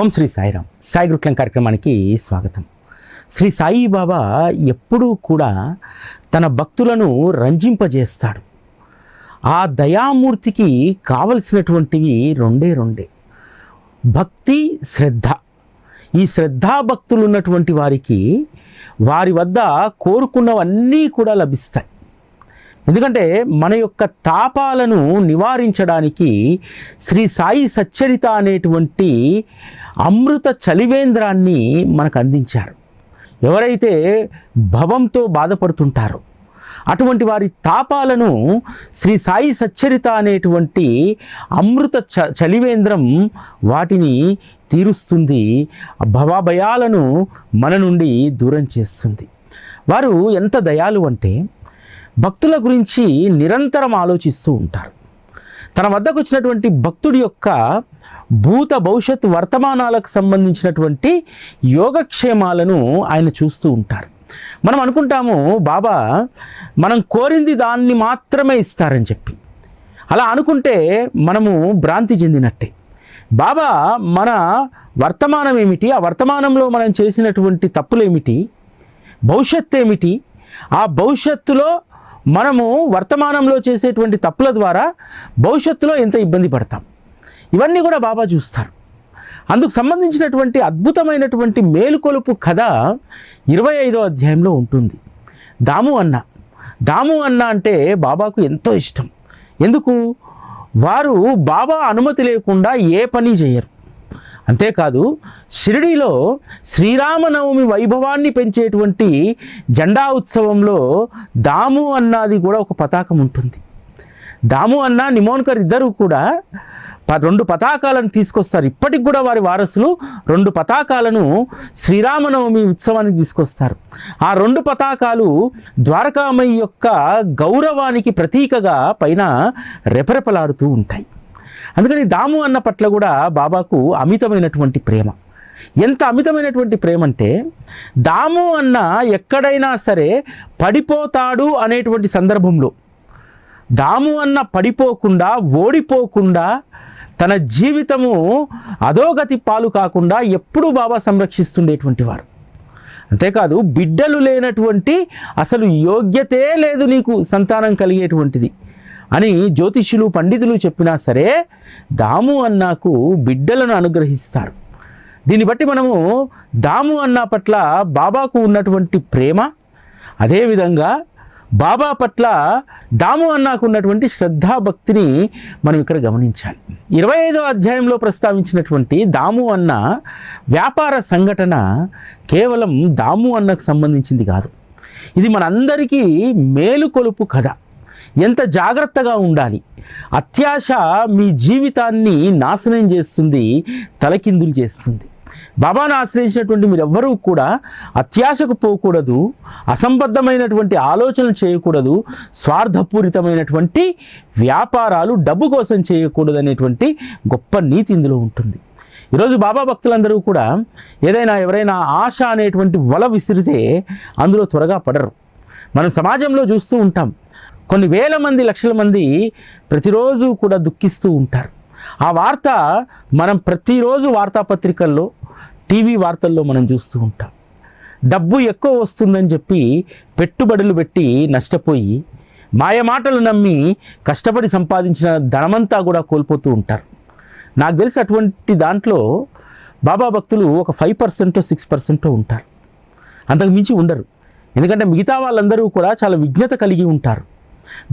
ఓం శ్రీ సాయిరామ్. సాయి గురుకులం కార్యక్రమానికి స్వాగతం. శ్రీ సాయిబాబా ఎప్పుడూ కూడా తన భక్తులను రంజింపజేస్తాడు. ఆ దయామూర్తికి కావలసినటువంటివి రెండే, భక్తి, శ్రద్ధ. ఈ శ్రద్ధాభక్తులు ఉన్నటువంటి వారికి వారి వద్ద కోరుకున్నవన్నీ కూడా లభిస్తాయి. ఎందుకంటే మన యొక్క తాపాలను నివారించడానికి శ్రీ సాయి సచ్చరిత అనేటువంటి అమృత చలివేంద్రాన్ని మనకు అందించారు. ఎవరైతే భవంతో బాధపడుతుంటారో అటువంటి వారి తాపాలను శ్రీ సాయి సచ్చరిత అనేటువంటి అమృత చలివేంద్రం వాటిని తీరుస్తుంది, భవాభయాలను మన నుండి దూరం చేస్తుంది. వారు ఎంత దయాలు అంటే భక్తుల గురించి నిరంతరం ఆలోచిస్తూ ఉంటారు. తన వద్దకు వచ్చినటువంటి భక్తుడి యొక్క భూత భవిష్యత్ వర్తమానాలకు సంబంధించినటువంటి యోగక్షేమాలను ఆయన చూస్తూ ఉంటారు. మనం అనుకుంటాము బాబా మనం కోరింది దాన్ని మాత్రమే ఇస్తారని చెప్పి. అలా అనుకుంటే మనము భ్రాంతి చెందినట్టే. బాబా మన వర్తమానం ఏమిటి, ఆ వర్తమానంలో మనం చేసినటువంటి తప్పులు ఏమిటి, భవిష్యత్తు ఏమిటి, ఆ భవిష్యత్తులో మనము వర్తమానంలో చేసేటువంటి తప్పుల ద్వారా భవిష్యత్తులో ఎంత ఇబ్బంది పడతాం, ఇవన్నీ కూడా బాబా చూస్తారు. అందుకు సంబంధించినటువంటి అద్భుతమైనటువంటి మేలుకొలుపు కథ 25వ అధ్యాయంలో ఉంటుంది. దాము అన్న అంటే బాబాకు ఎంతో ఇష్టం. ఎందుకు? వారు బాబా అనుమతి లేకుండా ఏ పని చేయరు. అంతేకాదు షిరిడీలో శ్రీరామనవమి వైభవాన్ని పెంచేటువంటి జెండా ఉత్సవంలో దాము అన్నది కూడా ఒక పతాకం ఉంటుంది. దాము అన్న, నిమోన్కర్ ఇద్దరు కూడా 2 పతాకాలను తీసుకొస్తారు. ఇప్పటికి కూడా వారి వారసులు 2 పతాకాలను శ్రీరామనవమి ఉత్సవానికి తీసుకొస్తారు. ఆ 2 పతాకాలు ద్వారకామయ్య యొక్క గౌరవానికి ప్రతీకగా పైన రెపరెపలాడుతూ ఉంటాయి. అందుకని దాము అన్న పట్ల కూడా బాబాకు అమితమైనటువంటి ప్రేమ. ఎంత అమితమైనటువంటి ప్రేమ అంటే దాము అన్న ఎక్కడైనా సరే పడిపోతాడు అనేటువంటి సందర్భంలో దాము అన్న పడిపోకుండా, ఓడిపోకుండా, తన జీవితము అధోగతి పాలు కాకుండా ఎప్పుడూ బాబా సంరక్షిస్తుండేటువంటి వారు. అంతేకాదు బిడ్డలు లేనటువంటి, అసలు యోగ్యతే లేదు నీకు సంతానం కలిగేటువంటిది అని జ్యోతిష్యులు, పండితులు చెప్పినా సరే దాము అన్నకు బిడ్డలను అనుగ్రహిస్తారు. దీన్ని బట్టి మనము దాము అన్న పట్ల బాబాకు ఉన్నటువంటి ప్రేమ, అదేవిధంగా బాబా పట్ల దాము అన్నకు ఉన్నటువంటి శ్రద్ధాభక్తిని మనం ఇక్కడ గమనించాలి. 25వ అధ్యాయంలో ప్రస్తావించినటువంటి దాము అన్న వ్యాపార సంఘటన కేవలం దాము అన్నకు సంబంధించింది కాదు. ఇది మనందరికీ మేలుకొలుపు కథ. ఎంత జాగ్రత్తగా ఉండాలి. అత్యాశ మీ జీవితాన్ని నాశనం చేస్తుంది, తలకిందులు చేస్తుంది. బాబాను ఆశ్రయించినటువంటి మీరెవ్వరూ కూడా అత్యాశకు పోకూడదు, అసంబద్ధమైనటువంటి ఆలోచనలు చేయకూడదు, స్వార్థపూరితమైనటువంటి వ్యాపారాలు డబ్బు కోసం చేయకూడదు అనేటువంటి గొప్ప నీతి ఇందులో ఉంటుంది. ఈరోజు బాబా భక్తులందరూ కూడా ఎవరైనా ఆశ అనేటువంటి వల విసిరితే అందులో త్వరగా పడరు. మనం సమాజంలో చూస్తూ ఉంటాం. కొన్ని వేల మంది, లక్షల మంది ప్రతిరోజు కూడా దుఃఖిస్తూ ఉంటారు. ఆ వార్త మనం ప్రతిరోజు వార్తాపత్రికల్లో, టీవీ వార్తల్లో మనం చూస్తూ ఉంటాం. డబ్బు ఎక్కువ వస్తుందని చెప్పి పెట్టుబడులు పెట్టి నష్టపోయి, మాయమాటలు నమ్మి కష్టపడి సంపాదించిన ధనమంతా కూడా కోల్పోతూ ఉంటారు. నాకు తెలిసి అటువంటి దాంట్లో బాబా భక్తులు ఒక 5% 6% ఉంటారు, అంతకు మించి ఉండరు. ఎందుకంటే మిగతా వాళ్ళందరూ కూడా చాలా విజ్ఞత కలిగి ఉంటారు.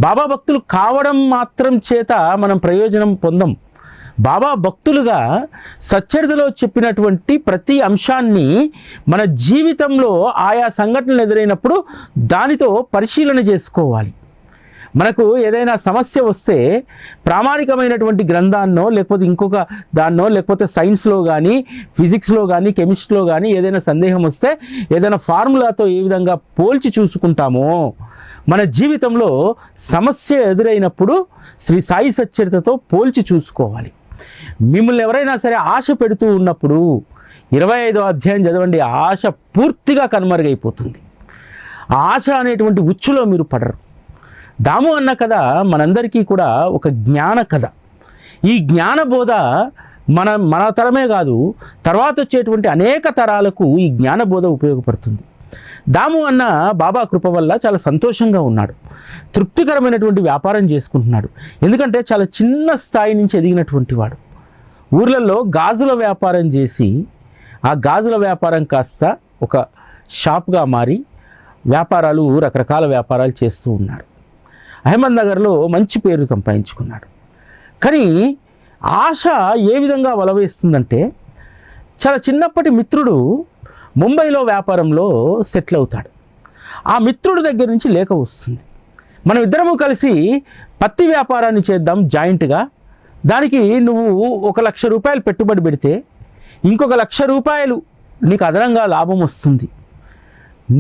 బాబా భక్తులు కావడం మాత్రం చేత మనం ప్రయోజనం పొందం. బాబా భక్తులుగా సచ్చరితలో చెప్పినటువంటి ప్రతి అంశాన్ని మన జీవితంలో ఆయా సంఘటనలు ఎదురైనప్పుడు దానితో పరిశీలన చేసుకోవాలి. మనకు ఏదైనా సమస్య వస్తే ప్రామాణికమైనటువంటి గ్రంథాన్నో, లేకపోతే ఇంకొక దాన్నో, లేకపోతే సైన్స్లో కానీ, ఫిజిక్స్లో కానీ, కెమిస్ట్రీలో కానీ ఏదైనా సందేహం వస్తే ఏదైనా ఫార్ములాతో ఏ విధంగా పోల్చి చూసుకుంటామో, మన జీవితంలో సమస్య ఎదురైనప్పుడు శ్రీ సాయి సచ్చరితతో పోల్చి చూసుకోవాలి. మిమ్మల్ని ఎవరైనా సరే ఆశ పెడుతూ ఉన్నప్పుడు 25వ అధ్యాయం చదవండి. ఆ ఆశ పూర్తిగా కనుమరుగైపోతుంది. ఆ ఆశ అనేటువంటి ఉచ్చులో మీరు పడరు. దాము అన్న కథ మనందరికీ కూడా ఒక జ్ఞాన కథ. ఈ జ్ఞానబోధ మన తరమే కాదు, తర్వాత వచ్చేటువంటి అనేక తరాలకు ఈ జ్ఞానబోధ ఉపయోగపడుతుంది. దాము అన్న బాబా కృప వల్ల చాలా సంతోషంగా ఉన్నాడు, తృప్తికరమైనటువంటి వ్యాపారం చేసుకుంటున్నాడు. ఎందుకంటే చాలా చిన్న స్థాయి నుంచి ఎదిగినటువంటి వాడు. ఊర్లలో గాజుల వ్యాపారం చేసి ఆ గాజుల వ్యాపారం కాస్త ఒక షాప్గా మారి రకరకాల వ్యాపారాలు చేస్తూ ఉన్నారు. అహ్మద్నగర్లో మంచి పేరు సంపాదించుకున్నాడు. కానీ ఆశ ఏ విధంగా వలవేస్తుందంటే, చాలా చిన్నప్పటి మిత్రుడు ముంబైలో వ్యాపారంలో సెటిల్ అవుతాడు. ఆ మిత్రుడి దగ్గర నుంచి లేఖ వస్తుంది, మనం ఇద్దరము కలిసి పత్తి వ్యాపారాన్ని చేద్దాం జాయింట్గా, దానికి నువ్వు 1,00,000 రూపాయలు పెట్టుబడి పెడితే ఇంకొక 1,00,000 రూపాయలు నీకు అదనంగా లాభం వస్తుంది.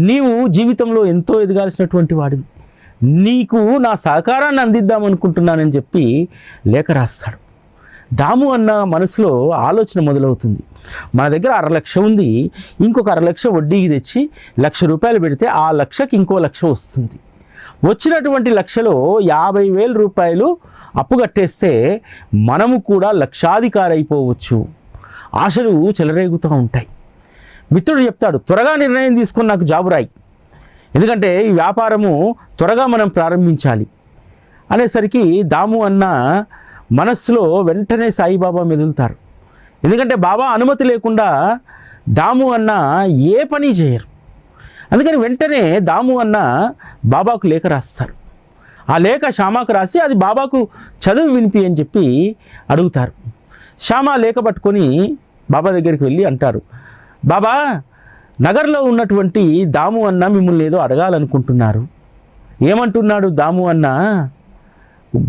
నీవు జీవితంలో ఎంతో ఎదగాల్సినటువంటి వాడివి, నీకు నా సహకారాన్ని అందిద్దామనుకుంటున్నానని చెప్పి లేఖ రాస్తాడు. దాము అన్న మనసులో ఆలోచన మొదలవుతుంది, మన దగ్గర 1,00,000 ఉంది, ఇంకొక 1,00,000 వడ్డీకి తెచ్చి 1,00,000 రూపాయలు పెడితే ఆ 1,00,000కి ఇంకో 1,00,000 వస్తుంది. వచ్చినటువంటి 1,00,000లో 50,000 రూపాయలు అప్పు కట్టేస్తే మనము కూడా లక్షాధికారి అయిపోవచ్చు. ఆశలు చెలరేగుతూ ఉంటాయి. మిత్రుడు చెప్తాడు, త్వరగా నిర్ణయం తీసుకొని నాకు జాబు రాయి, ఎందుకంటే ఈ వ్యాపారము త్వరగా మనం ప్రారంభించాలి అనేసరికి దాము అన్న మనస్సులో వెంటనే సాయిబాబా మెదులుతారు. ఎందుకంటే బాబా అనుమతి లేకుండా దాము అన్న ఏ పని చేయరు. అందుకని వెంటనే దాము అన్న బాబాకు లేఖ రాస్తారు. ఆ లేఖ శ్యామాకు రాసి అది బాబాకు చదువు వినిపి అని చెప్పి అడుగుతారు. శ్యామ లేఖ పట్టుకొని బాబా దగ్గరికి వెళ్ళి అంటారు, బాబా, నగర్లో ఉన్నటువంటి దాము అన్న మిమ్మల్ని ఏదో అడగాలనుకుంటున్నారు. ఏమంటున్నాడు దాము అన్న?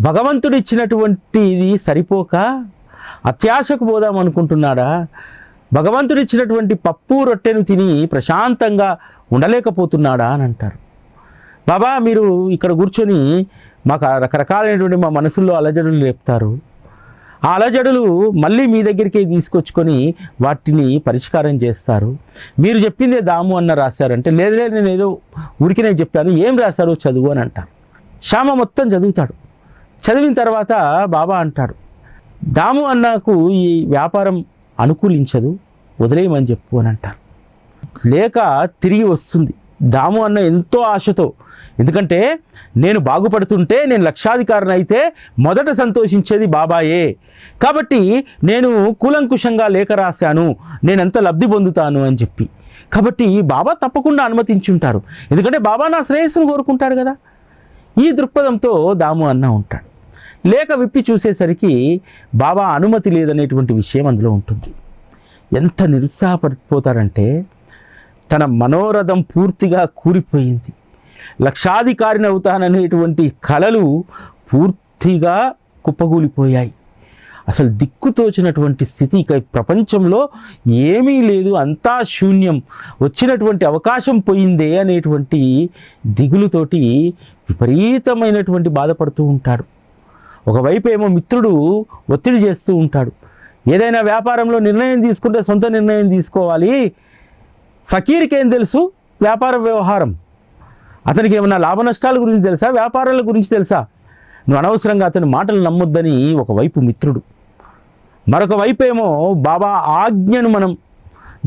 భగవంతుడు ఇచ్చినటువంటిది సరిపోక అత్యాశకు పోదాం అనుకుంటున్నాడా? భగవంతుడు ఇచ్చినటువంటి పప్పు రొట్టెను తిని ప్రశాంతంగా ఉండలేకపోతున్నాడా అని అంటారు. బాబా, మీరు ఇక్కడ కూర్చొని మాకు రకరకాలైనటువంటి మా మనసుల్లో అలజడులు లేపుతారు. ఆ అలజడులు మళ్ళీ మీ దగ్గరికి తీసుకొచ్చుకొని వాటిని పరిష్కారం చేస్తారు. మీరు చెప్పిందే దాము అన్న రాశారంటే, లేదు నేను ఏదో ఊరికినే చెప్పాను, ఏం రాశారో చదువు అని అంటారు. శ్యామ మొత్తం చదువుతాడు. చదివిన తర్వాత బాబా అంటాడు, దాము అన్నకు ఈ వ్యాపారం అనుకూలించదు, వదిలేయమని చెప్పు అని అంటారు. లేక తిరిగి వస్తుంది. దాము అన్న ఎంతో ఆశతో, ఎందుకంటే నేను బాగుపడుతుంటే, నేను లక్షాధికారిని అయితే మొదట సంతోషించేది బాబాయే, కాబట్టి నేను కూలంకుషంగా లేఖ రాశాను, నేను ఎంత లబ్ధి పొందుతాను అని చెప్పి. కాబట్టి బాబా తప్పకుండా అనుమతించుంటారు, ఎందుకంటే బాబా నా శ్రేయస్సును కోరుకుంటాడు కదా. ఈ దృక్పథంతో దాము అన్న ఉంటాడు. లేఖ విప్పి చూసేసరికి బాబా అనుమతి లేదనేటువంటి విషయం అందులో ఉంటుంది. ఎంత నిరుత్సాహపడిపోతారంటే, తన మనోరథం పూర్తిగా కూలిపోయింది, లక్షాధికారిని అవుతాననేటువంటి కలలు పూర్తిగా కుప్పగూలిపోయాయి. అసలు దిక్కుతోచినటువంటి స్థితి, ఇక ప్రపంచంలో ఏమీ లేదు, అంతా శూన్యం, వచ్చినటువంటి అవకాశం పోయిందే అనేటువంటి దిగులుతోటి విపరీతమైనటువంటి బాధపడుతూ ఉంటాడు. ఒకవైపు ఏమో మిత్రుడు ఒత్తిడి చేస్తూ ఉంటాడు, ఏదైనా వ్యాపారంలో నిర్ణయం తీసుకుంటే సొంత నిర్ణయం తీసుకోవాలి, ఫకీర్కి ఏం తెలుసు వ్యాపార వ్యవహారం, అతనికి ఏమన్నా లాభ నష్టాల గురించి తెలుసా, వ్యాపారాల గురించి తెలుసా, నువ్వు అనవసరంగా అతని మాటలు నమ్మొద్దని ఒకవైపు మిత్రుడు. మరొక వైపు ఏమో బాబా ఆజ్ఞను మనం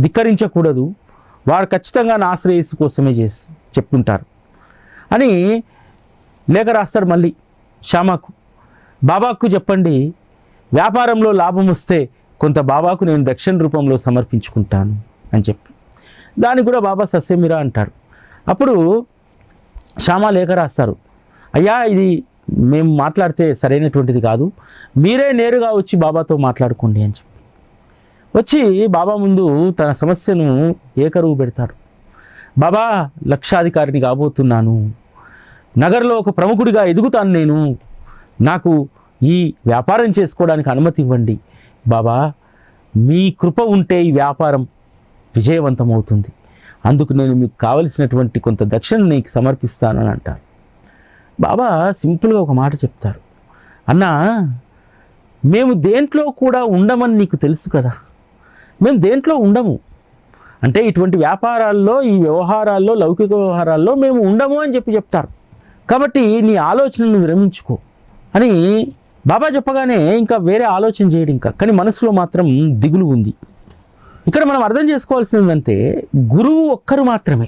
ధిక్కరించకూడదు, వారు ఖచ్చితంగా నా శ్రేయస్సు కోసమే చెప్పుంటారు అని లేఖ రాస్తాడు. మళ్ళీ శ్యామకు, బాబాకు చెప్పండి, వ్యాపారంలో లాభం వస్తే కొంత బాబాకు నేను దక్షిణ రూపంలో సమర్పించుకుంటాను అని చెప్పి. దానికి కూడా బాబా సస్యమిరా అంటారు. అప్పుడు శ్యామ లేఖ రాస్తారు, అయ్యా ఇది మేము మాట్లాడితే సరైనటువంటిది కాదు, మీరే నేరుగా వచ్చి బాబాతో మాట్లాడుకోండి అని చెప్పి. వచ్చి బాబా ముందు తన సమస్యను ఏకరువు పెడతాడు. బాబా, లక్షాధికారిని కాబోతున్నాను, నగర్లో ఒక ప్రముఖుడిగా ఎదుగుతాను నేను, నాకు ఈ వ్యాపారం చేసుకోవడానికి అనుమతి ఇవ్వండి బాబా, మీ కృప ఉంటే ఈ వ్యాపారం విజయవంతం అవుతుంది, అందుకు నేను మీకు కావలసినటువంటి కొంత దక్షిణ నీకు సమర్పిస్తాను అని అంటారు. బాబా సింపుల్గా ఒక మాట చెప్తారు, అన్నా మేము దేంట్లో కూడా ఉండమని నీకు తెలుసు కదా, మేము దేంట్లో ఉండము అంటే ఇటువంటి వ్యాపారాల్లో, ఈ వ్యవహారాల్లో, లౌకిక వ్యవహారాల్లో మేము ఉండము అని చెప్పి చెప్తారు. కాబట్టి నీ ఆలోచనను విరమించుకో అని బాబా చెప్పగానే ఇంకా వేరే ఆలోచన చేయడు ఇంకా, కానీ మనసులో మాత్రం దిగులు ఉంది. ఇక్కడ మనం అర్థం చేసుకోవాల్సిందంటే గురువు ఒక్కరు మాత్రమే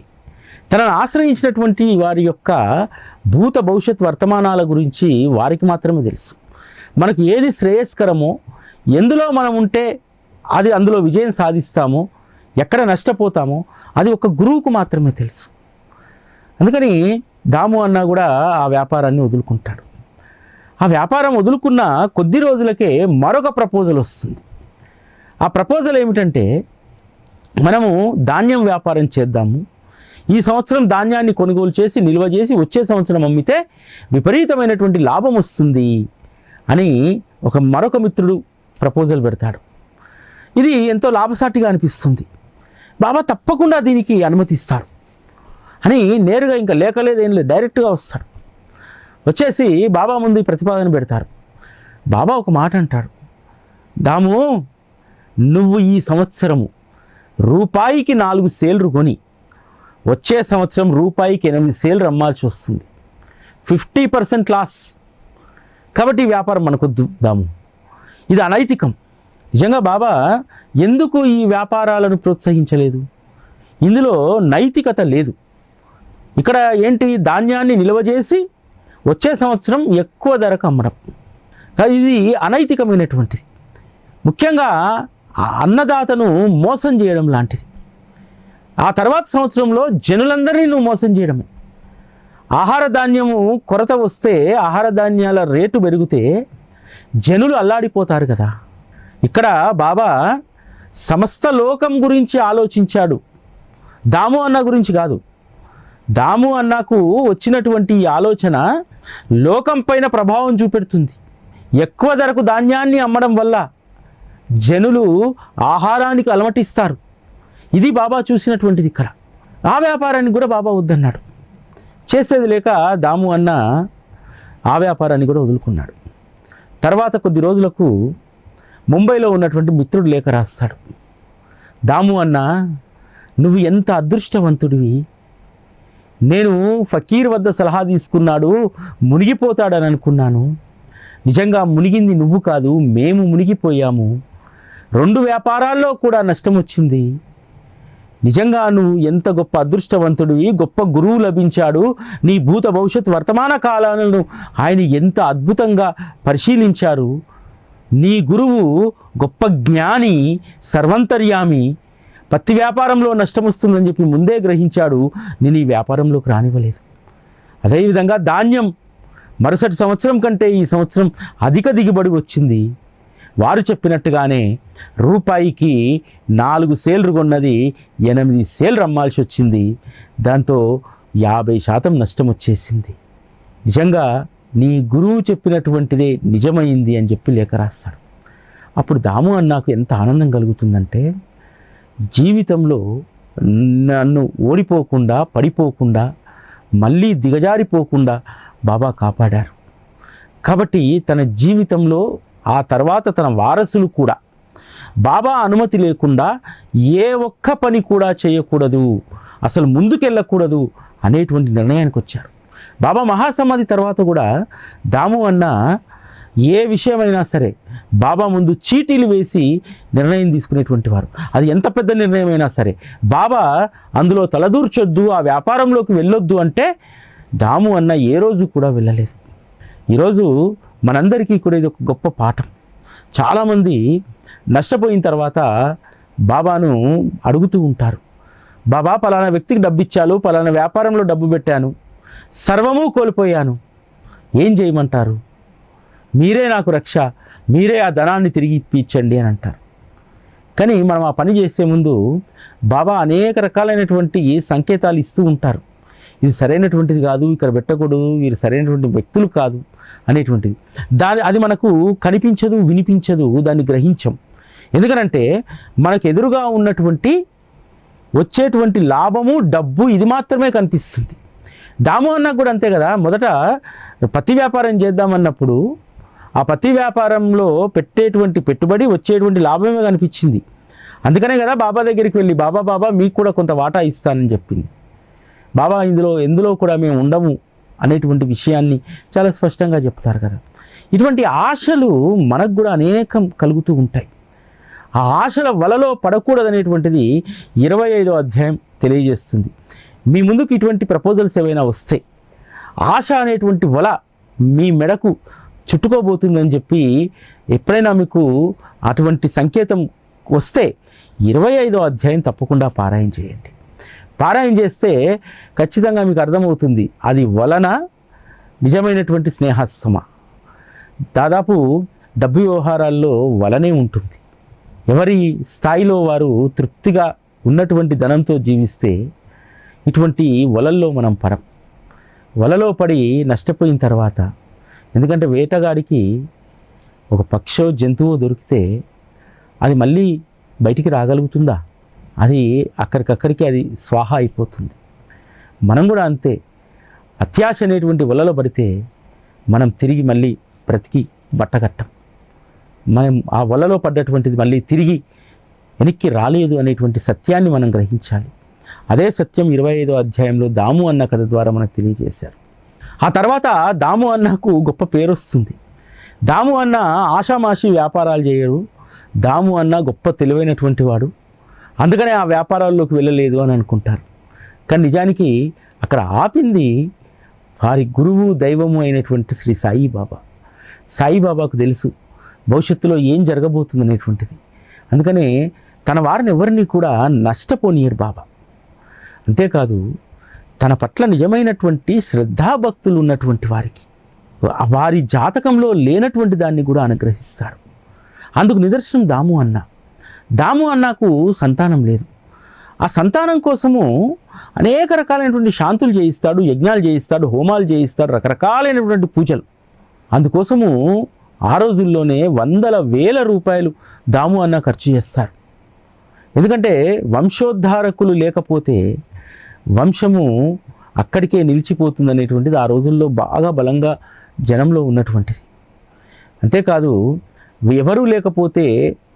తనను ఆశ్రయించినటువంటి వారి యొక్క భూత భవిష్యత్ వర్తమానాల గురించి వారికి మాత్రమే తెలుసు. మనకి ఏది శ్రేయస్కరమో, ఎందులో మనం ఉంటే అది అందులో విజయం సాధిస్తామో, ఎక్కడ నష్టపోతామో అది ఒక గురువుకు మాత్రమే తెలుసు. అందుకని దాము అన్న కూడా ఆ వ్యాపారాన్ని వదులుకుంటాడు. ఆ వ్యాపారం వదులుకున్న కొద్ది రోజులకే మరొక ప్రపోజల్ వస్తుంది. ఆ ప్రపోజల్ ఏమిటంటే, మనము ధాన్యం వ్యాపారం చేద్దాము, ఈ సంవత్సరం ధాన్యాన్ని కొనుగోలు చేసి నిల్వ చేసి వచ్చే సంవత్సరం అమ్మితే విపరీతమైనటువంటి లాభం వస్తుంది అని మరొక మిత్రుడు ప్రపోజల్ పెడతాడు. ఇది ఎంతో లాభసాటిగా అనిపిస్తుంది. బాబా తప్పకుండా దీనికి అనుమతిస్తారు అని నేరుగా ఇంకా లేకలేదేం లేదు, డైరెక్ట్గా వస్తాడు. వచ్చేసి బాబా ముందు ఈ ప్రతిపాదన పెడతారు. బాబా ఒక మాట అంటాడు, దాము, నువ్వు ఈ సంవత్సరము రూపాయికి 4 సేర్లు కొని వచ్చే సంవత్సరం రూపాయికి 8 సేర్లు అమ్మాల్సి వస్తుంది. 50% లాస్. కాబట్టి ఈ వ్యాపారం మనకొద్దు దాము, ఇది అనైతికం. నిజంగా బాబా ఎందుకు ఈ వ్యాపారాలను ప్రోత్సహించలేదు? ఇందులో నైతికత లేదు. ఇక్కడ ఏంటి, ధాన్యాన్ని నిల్వ చేసి వచ్చే సంవత్సరం ఎక్కువ ధరకు అమ్మడం, ఇది అనైతికమైనటువంటిది. ముఖ్యంగా అన్నదాతను మోసం చేయడం లాంటిది. ఆ తర్వాత సంవత్సరంలో జనులందరినీ నువ్వు మోసం చేయడమే. ఆహార ధాన్యము కొరత వస్తే, ఆహార ధాన్యాల రేటు పెరిగితే జనులు అల్లాడిపోతారు కదా. ఇక్కడ బాబా సమస్త లోకం గురించి ఆలోచించాడు, దాము అన్న గురించి కాదు. దాము అన్నకు వచ్చినటువంటి ఈ ఆలోచన లోకం పైన ప్రభావం చూపెడుతుంది. ఎక్కువ ధరకు ధాన్యాన్ని అమ్మడం వల్ల జనులు ఆహారానికి అలమటిస్తారు. ఇది బాబా చూసినటువంటిది. ఇక్కడ ఆ వ్యాపారాన్ని కూడా బాబా వద్దన్నాడు. చేసేది లేక దాము అన్న ఆ వ్యాపారాన్ని కూడా వదులుకున్నాడు. తర్వాత కొద్ది రోజులకు ముంబైలో ఉన్నటువంటి మిత్రుడు లేఖ రాస్తాడు. దాము అన్న, నువ్వు ఎంత అదృష్టవంతుడివి, నేను ఫకీర్ వద్ద సలహా తీసుకున్నాడు మునిగిపోతాడని అనుకున్నాను. నిజంగా మునిగింది నువ్వు కాదు, మేము మునిగిపోయాము. 2 వ్యాపారాల్లో కూడా నష్టం వచ్చింది. నిజంగా నువ్వు ఎంత గొప్ప అదృష్టవంతుడివి, గొప్ప గురువు లభించాడు. నీ భూత భవిష్యత్ వర్తమాన కాలాలను ఆయన ఎంత అద్భుతంగా పరిశీలించారు. నీ గురువు గొప్ప జ్ఞాని, సర్వంతర్యామి. పత్తి వ్యాపారంలో నష్టం వస్తుందని చెప్పి ముందే గ్రహించాడు, నేను ఈ వ్యాపారంలోకి రానివ్వలేదు. అదేవిధంగా ధాన్యం మరుసటి సంవత్సరం కంటే ఈ సంవత్సరం అధిక దిగుబడి వచ్చింది. వారు చెప్పినట్టుగానే రూపాయికి 4 సేర్లు కొన్నది 8 సేర్లు అమ్మాల్సి వచ్చింది. దాంతో 50% నష్టం వచ్చేసింది. నిజంగా నీ గురువు చెప్పినటువంటిదే నిజమైంది అని చెప్పి లేఖ రాస్తాడు. అప్పుడు దాము అన్నాకు ఎంత ఆనందం కలుగుతుందంటే, జీవితంలో నన్ను ఓడిపోకుండా, పడిపోకుండా, మళ్ళీ దిగజారిపోకుండా బాబా కాపాడారు. కాబట్టి తన జీవితంలో ఆ తర్వాత తన వారసులు కూడా బాబా అనుమతి లేకుండా ఏ ఒక్క పని కూడా చేయకూడదు, అసలు ముందుకెళ్ళకూడదు అనేటువంటి నిర్ణయానికి వచ్చారు. బాబా మహాసమాధి తర్వాత కూడా దాము అన్న ఏ విషయమైనా సరే బాబా ముందు చీటీలు వేసి నిర్ణయం తీసుకునేటువంటి వారు. అది ఎంత పెద్ద నిర్ణయమైనా సరే బాబా అందులో తలదూర్చొద్దు, ఆ వ్యాపారంలోకి వెళ్ళొద్దు అంటే దాము అన్న ఏ రోజు కూడా వెళ్ళలేదు. ఈరోజు మనందరికీ కూడా ఇది ఒక గొప్ప పాఠం. చాలామంది నష్టపోయిన తర్వాత బాబాను అడుగుతూ ఉంటారు, బాబా పలానా వ్యక్తికి డబ్బు ఇచ్చాను, పలానా వ్యాపారంలో డబ్బు పెట్టాను, సర్వము కోల్పోయాను, ఏం చేయమంటారు? మీరే నాకు రక్ష, మీరే ఆ ధనాన్ని తిరిగి ఇప్పించండి అని అంటారు. కానీ మనం ఆ పని చేసే ముందు బాబా అనేక రకాలైనటువంటి సంకేతాలు ఇస్తూ ఉంటారు. ఇది సరైనటువంటిది కాదు, ఇక్కడ పెట్టకూడదు, వీరు సరైనటువంటి వ్యక్తులు కాదు అనేటువంటిది. అది మనకు కనిపించదు, వినిపించదు, దాన్ని గ్రహించం. ఎందుకనంటే మనకు ఎదురుగా ఉన్నటువంటి వచ్చేటువంటి లాభము, డబ్బు ఇది మాత్రమే కనిపిస్తుంది. దాము అన్నకు కూడా అంతే కదా. మొదట పత్తి వ్యాపారం చేద్దామన్నప్పుడు ఆ పత్తి వ్యాపారంలో పెట్టేటువంటి పెట్టుబడి, వచ్చేటువంటి లాభమే కనిపించింది. అందుకనే కదా బాబా దగ్గరికి వెళ్ళి బాబా మీకు కూడా కొంత వాటా ఇస్తానని చెప్పింది. బాబా ఎందులో కూడా మేము ఉండము అనేటువంటి విషయాన్ని చాలా స్పష్టంగా చెప్తారు కదా. ఇటువంటి ఆశలు మనకు కూడా అనేకం కలుగుతూ ఉంటాయి. ఆ ఆశల వలలో పడకూడదనేటువంటిది 25వ అధ్యాయం తెలియజేస్తుంది. మీ ముందుకు ఇటువంటి ప్రపోజల్స్ ఏవైనా వస్తే ఆశ అనేటువంటి వల మీ మెడకు చుట్టుకోబోతుందని చెప్పి ఎప్పుడైనా మీకు అటువంటి సంకేతం వస్తే 25వ అధ్యాయం తప్పకుండా పారాయణ చేయండి. పారాయణ చేస్తే ఖచ్చితంగా మీకు అర్థమవుతుంది అది వలన నిజమైనటువంటి స్నేహస్తమా. దాదాపు డబ్బు వ్యవహారాల్లో వలనే ఉంటుంది. ఎవరి స్థాయిలో వారు తృప్తిగా ఉన్నటువంటి ధనంతో జీవిస్తే ఇటువంటి వలల్లో మనం పడం. వలలో పడి నష్టపోయిన తర్వాత, ఎందుకంటే వేటగాడికి ఒక పక్షో జంతువు దొరికితే అది మళ్ళీ బయటికి రాగలుగుతుందా? అది అక్కడికక్కడికి అది స్వాహ అయిపోతుంది. మనం కూడా అంతే, అత్యాశ అనేటువంటి వలలో పడితే మనం తిరిగి మళ్ళీ బ్రతికి బట్టకట్టం. మనం ఆ వలలో పడ్డటువంటిది మళ్ళీ తిరిగి వెనక్కి రాలేదు అనేటువంటి సత్యాన్ని మనం గ్రహించాలి. అదే సత్యం 25వ అధ్యాయంలో దాము అన్న కథ ద్వారా మనకు తెలియజేశారు. ఆ తర్వాత దాము అన్నకు గొప్ప పేరు వస్తుంది. దాము అన్న ఆషామాషి వ్యాపారాలు చేయడు. దాము అన్న గొప్ప తెలివైనటువంటి వాడు, అందుకనే ఆ వ్యాపారాల్లోకి వెళ్ళలేదు అని అనుకుంటారు. కానీ నిజానికి అక్కడ ఆపింది వారి గురువు దైవము అయినటువంటి శ్రీ సాయిబాబా. సాయిబాబాకు తెలుసు భవిష్యత్తులో ఏం జరగబోతుంది అనేటువంటిది. అందుకనే తన వారిని ఎవరిని కూడా నష్టపోనీయడు బాబా. అంతేకాదు తన పట్ల నిజమైనటువంటి శ్రద్ధాభక్తులు ఉన్నటువంటి వారికి వారి జాతకంలో లేనటువంటి దాన్ని కూడా అనుగ్రహిస్తారు. అందుకు నిదర్శనం దాము అన్న. దాము అన్నకు సంతానం లేదు. ఆ సంతానం కోసము అనేక రకాలైనటువంటి శాంతులు చేయిస్తాడు, యజ్ఞాలు చేయిస్తాడు, హోమాలు చేయిస్తాడు, రకరకాలైనటువంటి పూజలు. అందుకోసము ఆ రోజుల్లోనే 100,000 రూపాయలు దాము అన్న ఖర్చు చేస్తారు. ఎందుకంటే వంశోద్ధారకులు లేకపోతే వంశము అక్కడికే నిలిచిపోతుంది అనేటువంటిది ఆ రోజుల్లో బాగా బలంగా జనంలో ఉన్నటువంటిది. అంతేకాదు ఎవరూ లేకపోతే,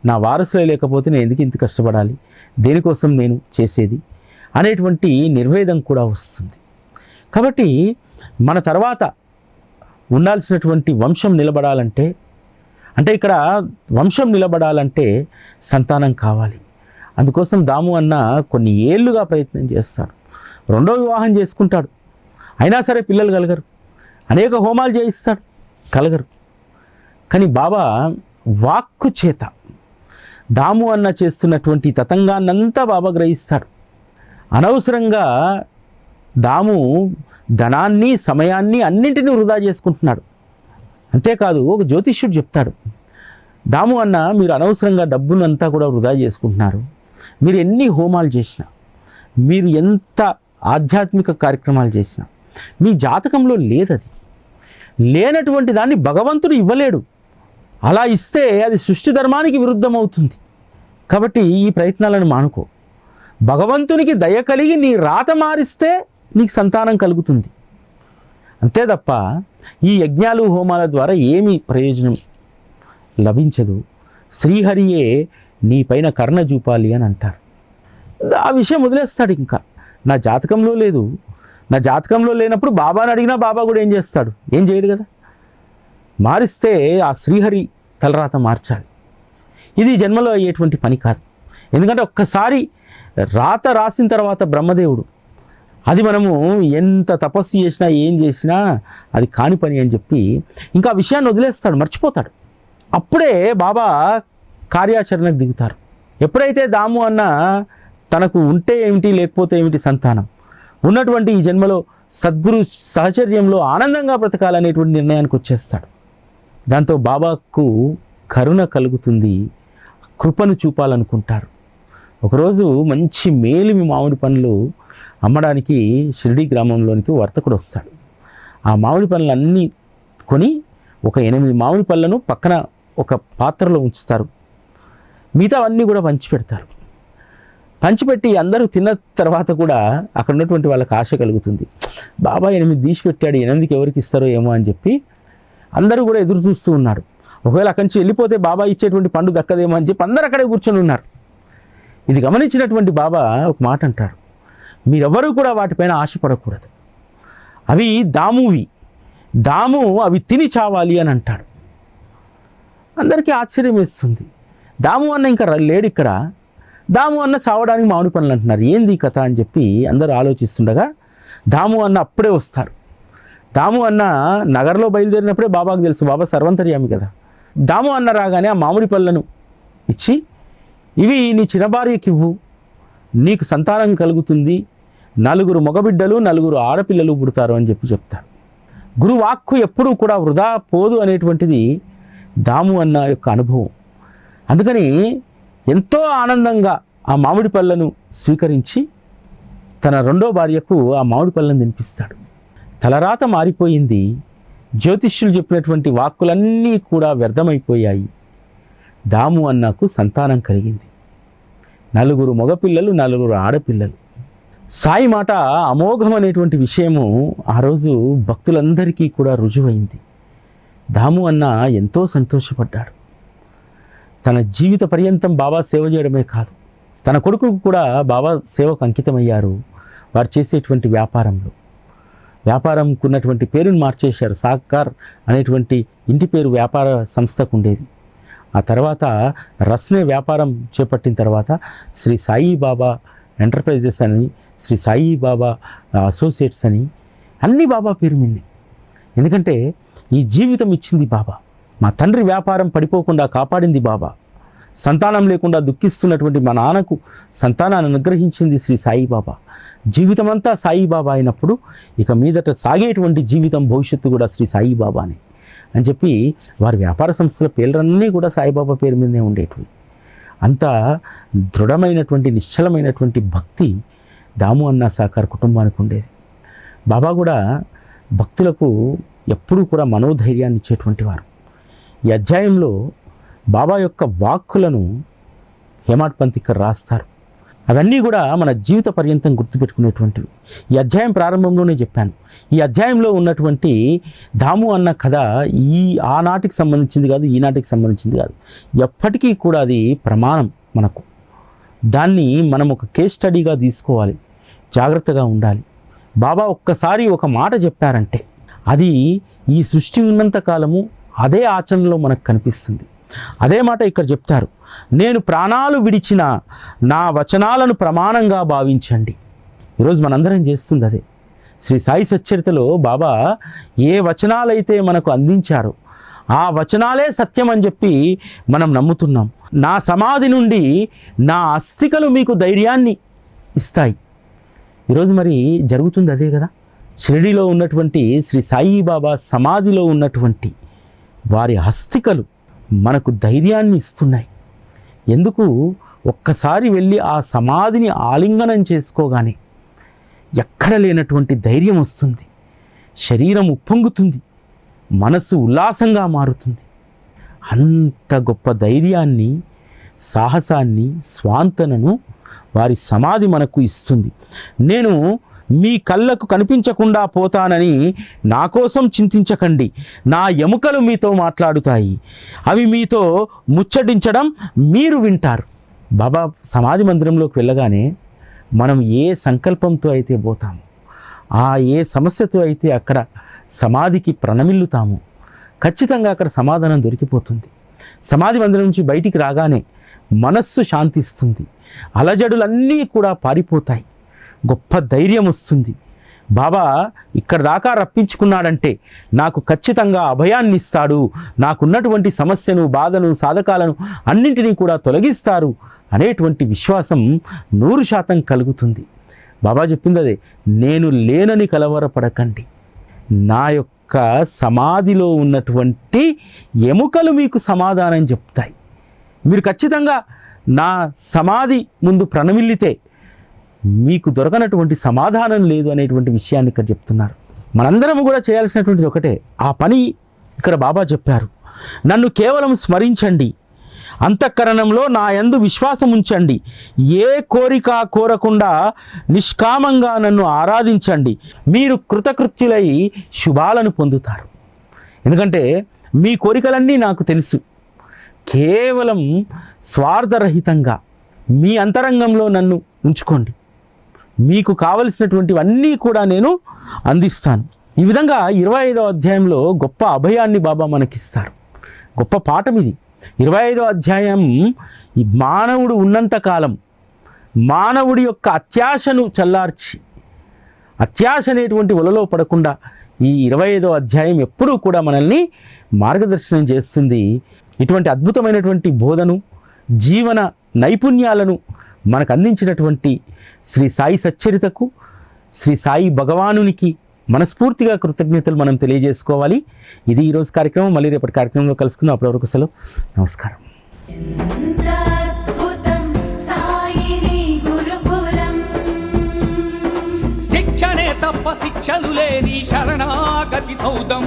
నా వారసులే లేకపోతే నేను ఎందుకు ఇంత కష్టపడాలి, దేనికోసం నేను చేసేది అనేటువంటి నిర్వేదం కూడా వస్తుంది. కాబట్టి మన తర్వాత ఉండాల్సినటువంటి వంశం నిలబడాలంటే, అంటే ఇక్కడ వంశం నిలబడాలంటే సంతానం కావాలి. అందుకోసం దాము అన్న కొన్ని ఏళ్ళుగా ప్రయత్నం చేస్తాడు. రెండో వివాహం చేసుకుంటాడు, అయినా సరే పిల్లలు కలగరు. అనేక హోమాలు చేయిస్తాడు, కలగరు. కానీ బాబా వాక్కు చేత దాము అన్న చేస్తున్నటువంటి తతంగాన్నంతా బాబా గ్రహిస్తాడు. అనవసరంగా దాము ధనాన్ని, సమయాన్ని, అన్నింటినీ వృధా చేసుకుంటున్నాడు. అంతేకాదు ఒక జ్యోతిష్యుడు చెప్తాడు, దాము అన్న మీరు అనవసరంగా డబ్బునంతా కూడా వృధా చేసుకుంటున్నారు. మీరు ఎన్ని హోమాలు చేసినా, మీరు ఎంత ఆధ్యాత్మిక కార్యక్రమాలు చేసినా మీ జాతకంలో లేదది. లేనటువంటి దాన్ని భగవంతుడు ఇవ్వలేడు. అలా ఇస్తే అది సృష్టి ధర్మానికి విరుద్ధం అవుతుంది. కాబట్టి ఈ ప్రయత్నాలను మానుకో. భగవంతునికి దయ కలిగి నీ రాత మారిస్తే నీకు సంతానం కలుగుతుంది. అంతే తప్ప ఈ యజ్ఞాలు హోమాల ద్వారా ఏమీ ప్రయోజనం లభించదు. శ్రీహరియే నీ పైన కరుణ చూపాలి అని అంటారు. ఆ విషయం వదిలేస్తాడు. ఇంకా నా జాతకంలో లేదు, నా జాతకంలో లేనప్పుడు బాబాని అడిగినా బాబా కూడా ఏం చేస్తాడు? ఏం చేయడు కదా. మారిస్తే ఆ శ్రీహరి తలరాత మార్చాలి. ఇది జన్మలో అయ్యేటువంటి పని కాదు. ఎందుకంటే ఒక్కసారి రాత రాసిన తర్వాత బ్రహ్మదేవుడు అది మనము ఎంత తపస్సు చేసినా ఏం చేసినా అది కాని పని అని చెప్పి ఇంకా విషయాన్ని వదిలేస్తాడు, మర్చిపోతాడు. అప్పుడే బాబా కార్యాచరణకు దిగుతారు. ఎప్పుడైతే దాము అన్న తనకు ఉంటే ఏమిటి లేకపోతే ఏమిటి సంతానం ఉన్నటువంటి ఈ జన్మలో సద్గురు సహచర్యంలో ఆనందంగా బ్రతకాలనేటువంటి నిర్ణయానికి వచ్చేస్తాడు. దాంతో బాబాకు కరుణ కలుగుతుంది, కృపను చూపాలనుకుంటారు. ఒకరోజు మంచి మేలిమి మామిడి పండ్లు అమ్మడానికి షిరిడి గ్రామంలోనికి వర్తకుడు వస్తాడు. ఆ మామిడి పండ్లన్నీ కొని ఒక 8 మామిడి పళ్ళను పక్కన ఒక పాత్రలో ఉంచుతారు. మిగతావన్నీ కూడా పంచిపెడతారు. పంచిపెట్టి అందరూ తిన్న తర్వాత కూడా అక్కడ ఉన్నటువంటి వాళ్ళకి ఆశ కలుగుతుంది. బాబా 8 తీసి పెట్టాడు, 8కి ఎవరికి ఇస్తారో ఏమో అని చెప్పి అందరూ కూడా ఎదురు చూస్తూ ఉన్నారు. ఒకవేళ అక్కడి నుంచి వెళ్ళిపోతే బాబా ఇచ్చేటువంటి పండు దక్కదేమో అని చెప్పి అందరూ అక్కడే కూర్చొని ఉన్నారు. ఇది గమనించినటువంటి బాబా ఒక మాట అంటాడు, మీరెవరూ కూడా వాటిపైన ఆశపడకూడదు. అవి దామువి, దాము అవి తిని చావాలి అని అంటాడు. అందరికీ ఆశ్చర్యం వేస్తుంది. దాము అన్న ఇంకా లేడు ఇక్కడ, దాము అన్న చావడానికి మామిడి పనులు అంటున్నారు, ఏంది ఈ కథ అని చెప్పి అందరూ ఆలోచిస్తుండగా దాము అన్న అప్పుడే వస్తారు. దాము అన్న నగరంలో బయలుదేరినప్పుడే బాబాకు తెలుసు, బాబా సర్వంతర్యామి కదా. దాము అన్న రాగానే ఆ మామిడి పళ్ళను ఇచ్చి, ఇవి నీ చిన్న భార్యకి ఇవ్వు, నీకు సంతానం కలుగుతుంది, 4 మగబిడ్డలు 4 ఆడపిల్లలు పుడతారు అని చెప్పి చెప్తారు. గురువాక్కు ఎప్పుడూ కూడా వృధా పోదు అనేటువంటిది దాము అన్న యొక్క అనుభవం. అందుకని ఎంతో ఆనందంగా ఆ మామిడి పళ్ళను స్వీకరించి తన 2వ భార్యకు ఆ మామిడి పళ్ళను తినిపిస్తాడు. తలరాత మారిపోయింది. జ్యోతిష్యులు చెప్పినటువంటి వాక్కులన్నీ కూడా వ్యర్థమైపోయాయి. దాము అన్నకు సంతానం కలిగింది. 4 మగపిల్లలు 4 ఆడపిల్లలు. సాయి మాట అమోఘం అనేటువంటి విషయము ఆ రోజు భక్తులందరికీ కూడా రుజువైంది. దాము అన్న ఎంతో సంతోషపడ్డాడు. తన జీవిత పర్యంతం బాబా సేవ చేయడమే కాదు, తన కొడుకుకు కూడా బాబా సేవకు అంకితమయ్యారు. వారు చేసేటువంటి వ్యాపారంకు ఉన్నటువంటి పేరును మార్చేశారు. సాకార్ అనేటువంటి ఇంటి పేరు వ్యాపార సంస్థకు ఉండేది. ఆ తర్వాత రస్నే వ్యాపారం చేపట్టిన తర్వాత శ్రీ సాయి బాబా ఎంటర్ప్రైజెస్ అని, శ్రీ సాయి బాబా అసోసియేట్స్ అని అన్నీ బాబా పేరు మీదే. ఎందుకంటే ఈ జీవితం ఇచ్చింది బాబా. మా తండ్రి వ్యాపారం పడిపోకుండా కాపాడింది బాబా. సంతానం లేకుండా దుఃఖిస్తున్నటువంటి మా నాన్నకు సంతానాన్ని అనుగ్రహించింది శ్రీ సాయిబాబా. జీవితం అంతా సాయిబాబా అయినప్పుడు ఇక మీదట సాగేటువంటి జీవితం భవిష్యత్తు కూడా శ్రీ సాయిబాబానే అని చెప్పి వారి వ్యాపార సంస్థల పేర్లన్నీ కూడా సాయిబాబా పేరు మీదనే ఉండేటివి. అంత దృఢమైనటువంటి నిశ్చలమైనటువంటి భక్తి దాము అన్న సాకార్ కుటుంబానికి ఉండేది. బాబా కూడా భక్తులకు ఎప్పుడూ కూడా మనోధైర్యాన్ని ఇచ్చేటువంటి వారు. ఈ అధ్యాయంలో బాబా యొక్క వాక్కులను హేమాడ్ పంత్ ఇక్కడ రాస్తారు. అవన్నీ కూడా మన జీవిత పర్యంతం గుర్తుపెట్టుకునేటువంటివి. ఈ అధ్యాయం ప్రారంభంలోనే చెప్పాను, ఈ అధ్యాయంలో ఉన్నటువంటి దాము అన్న కథ ఆనాటికి సంబంధించింది కాదు, ఈనాటికి సంబంధించింది కాదు. ఎప్పటికీ కూడా అది ప్రమాణం మనకు. దాన్ని మనం ఒక కేస్ స్టడీగా తీసుకోవాలి, జాగ్రత్తగా ఉండాలి. బాబా ఒక్కసారి ఒక మాట చెప్పారంటే అది ఈ సృష్టి ఉన్నంత కాలము అదే ఆచరణలో మనకు కనిపిస్తుంది. అదే మాట ఇక్కడ చెప్తారు, నేను ప్రాణాలు విడిచిన నా వచనాలను ప్రమాణంగా భావించండి. ఈరోజు మనందరం చేస్తుంది అదే. శ్రీ సాయి సచ్చరితలో బాబా ఏ వచనాలైతే మనకు అందించారో ఆ వచనాలే సత్యం అని చెప్పి మనం నమ్ముతున్నాం. నా సమాధి నుండి నా అస్థికలు మీకు ధైర్యాన్ని ఇస్తాయి. ఈరోజు మరి జరుగుతుంది అదే కదా. షిరిడీలో ఉన్నటువంటి శ్రీ సాయిబాబా సమాధిలో ఉన్నటువంటి వారి అస్థికలు మనకు ధైర్యాన్ని ఇస్తున్నాయి. ఎందుకు? ఒక్కసారి వెళ్ళి ఆ సమాధిని ఆలింగనం చేసుకోగానే ఎక్కడ లేనటువంటి ధైర్యం వస్తుంది, శరీరం ఉప్పొంగుతుంది, మనసు ఉల్లాసంగా మారుతుంది. అంత గొప్ప ధైర్యాన్ని, సాహసాన్ని, స్వాంతనను వారి సమాధి మనకు ఇస్తుంది. నేను మీ కళ్ళకు కనిపించకుండా పోతానని నా కోసం చింతించకండి. నా ఎముకలు మీతో మాట్లాడుతాయి, అవి మీతో ముచ్చటించడం మీరు వింటారు. బాబా సమాధి మందిరంలోకి వెళ్ళగానే మనం ఏ సంకల్పంతో అయితే పోతామో, ఏ సమస్యతో అయితే అక్కడ సమాధికి ప్రణమిల్లుతామో ఖచ్చితంగా అక్కడ సమాధానం దొరికిపోతుంది. సమాధి మందిరం నుంచి బయటికి రాగానే మనస్సు శాంతిస్తుంది, అలజడులన్నీ కూడా పారిపోతాయి, గొప్ప ధైర్యం వస్తుంది. బాబా ఇక్కడ దాకా రప్పించుకున్నాడంటే నాకు ఖచ్చితంగా అభయాన్ని ఇస్తాడు, నాకున్నటువంటి సమస్యను, బాధను, సాధకాలను అన్నింటినీ కూడా తొలగిస్తారు అనేటువంటి విశ్వాసం 100% కలుగుతుంది. బాబా చెప్పింది అదే, నేను లేనని కలవరపడకండి, నా యొక్క సమాధిలో ఉన్నటువంటి ఎముకలు మీకు సమాధానం చెప్తాయి. మీరు ఖచ్చితంగా నా సమాధి ముందు ప్రణమిల్లితే మీకు దొరకనటువంటి సమాధానం లేదు అనేటువంటి విషయాన్ని ఇక్కడ చెప్తున్నారు. మనందరం కూడా చేయాల్సినటువంటిది ఒకటే, ఆ పని ఇక్కడ బాబా చెప్పారు. నన్ను కేవలం స్మరించండి, అంతఃకరణంలో నా యందు విశ్వాసం ఉంచండి, ఏ కోరిక కోరకుండా నిష్కామంగా నన్ను ఆరాధించండి, మీరు కృతకృత్యులై శుభాలను పొందుతారు. ఎందుకంటే మీ కోరికలన్నీ నాకు తెలుసు. కేవలం స్వార్థరహితంగా మీ అంతరంగంలో నన్ను ఉంచుకోండి, మీకు కావలసినటువంటివన్నీ కూడా నేను అందిస్తాను. ఈ విధంగా 25వ అధ్యాయంలో గొప్ప అభయాన్ని బాబా మనకిస్తారు. గొప్ప పాఠం ఇది. 25వ అధ్యాయం ఈ మానవుడు ఉన్నంతకాలం మానవుడి యొక్క అత్యాశను చల్లార్చి, అత్యాశ అనేటువంటి వలలో పడకుండా ఈ 25వ అధ్యాయం ఎప్పుడూ కూడా మనల్ని మార్గదర్శనం చేస్తుంది. ఇటువంటి అద్భుతమైనటువంటి బోధను, జీవన నైపుణ్యాలను మనకు అందించినటువంటి శ్రీ సాయి సచ్చరితకు, శ్రీ సాయి భగవానునికి మనస్ఫూర్తిగా కృతజ్ఞతలు మనం తెలియజేసుకోవాలి. ఇది ఈరోజు కార్యక్రమం. మళ్ళీ రేపటి కార్యక్రమంలో కలుసుకుందాం. అప్పటివరకు సెలవు. నమస్కారం. శిక్షణే తప్ప శిక్షలు లేని శరణాగతి సౌదం.